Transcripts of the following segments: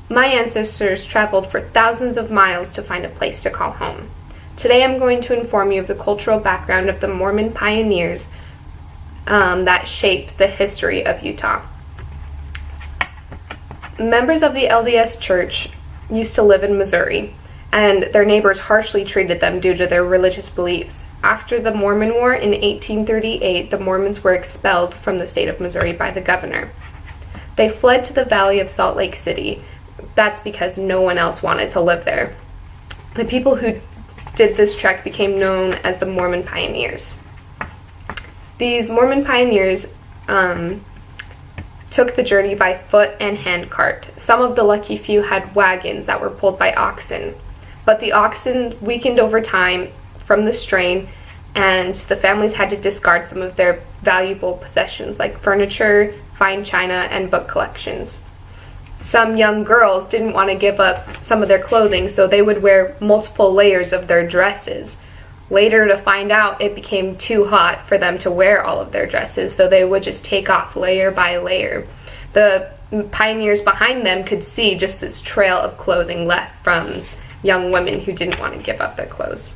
My ancestors traveled for thousands of miles to find a place to call home. Today I'm going to inform you of the cultural background of the Mormon pioneers that shaped the history of Utah. Members of the LDS Church used to live in Missouri, and their neighbors harshly treated them due to their religious beliefs. After the Mormon War in 1838, the Mormons were expelled from the state of Missouri by the governor. They fled to the Valley of Salt Lake City. That's because no one else wanted to live there. The people who did this trek became known as the Mormon pioneers. These Mormon pioneers took the journey by foot and handcart. Some of the lucky few had wagons that were pulled by oxen, but the oxen weakened over time from the strain, and the families had to discard some of their valuable possessions like furniture, fine china, and book collections. Some young girls didn't want to give up some of their clothing, so they would wear multiple layers of their dresses. Later, to find out, it became too hot for them to wear all of their dresses, so they would just take off layer by layer. The pioneers behind them could see just this trail of clothing left from young women who didn't want to give up their clothes.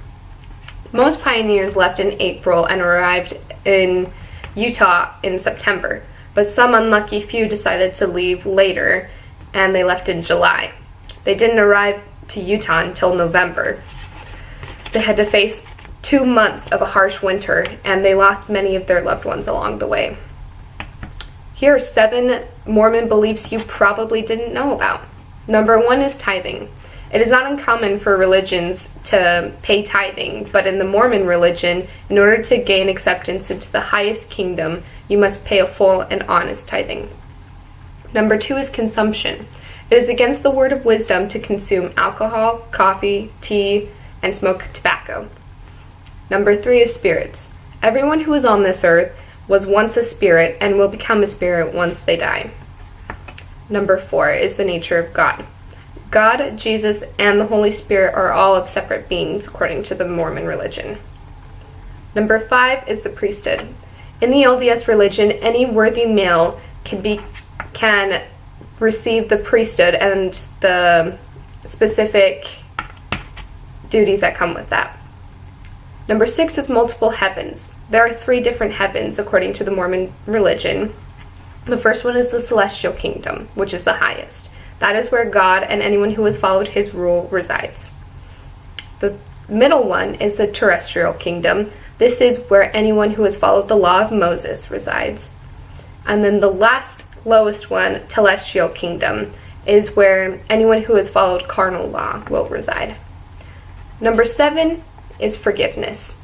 Most pioneers left in April and arrived in Utah in September, but some unlucky few decided to leave later, and they left in July. They didn't arrive to Utah until November. They had to face 2 months of a harsh winter, and they lost many of their loved ones along the way. Here are 7 Mormon beliefs you probably didn't know about. Number 1 is tithing. It is not uncommon for religions to pay tithing, but in the Mormon religion, in order to gain acceptance into the highest kingdom, you must pay a full and honest tithing. Number 2 is consumption. It is against the word of wisdom to consume alcohol, coffee, tea, and smoke tobacco. Number 3 is spirits. Everyone who is on this earth was once a spirit and will become a spirit once they die. Number 4 is the nature of God. God, Jesus, and the Holy Spirit are all of separate beings according to the Mormon religion. Number 5 is the priesthood. In the LDS religion, any worthy male can receive the priesthood and the specific duties that come with that. Number 6 is multiple heavens. There are 3 different heavens according to the Mormon religion. The first one is the celestial kingdom, which is the highest. That is where God and anyone who has followed his rule resides. The middle one is the terrestrial kingdom. This is where anyone who has followed the law of Moses resides. And then the lowest one, telestial kingdom, is where anyone who has followed carnal law will reside. Number 7 is forgiveness.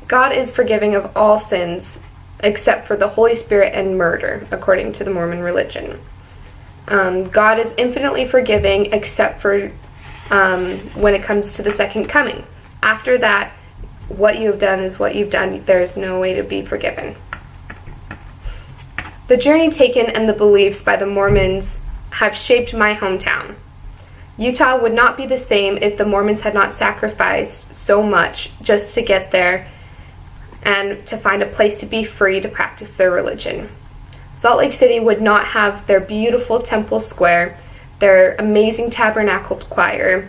God is forgiving of all sins except for the Holy Spirit and murder, according to the Mormon religion. God is infinitely forgiving except for when it comes to the second coming. After that, what you have done is what you've done. There is no way to be forgiven. The journey taken and the beliefs by the Mormons have shaped my hometown. Utah would not be the same if the Mormons had not sacrificed so much just to get there and to find a place to be free to practice their religion. Salt Lake City would not have their beautiful temple square, their amazing tabernacled choir,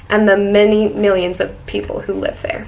and the many millions of people who live there.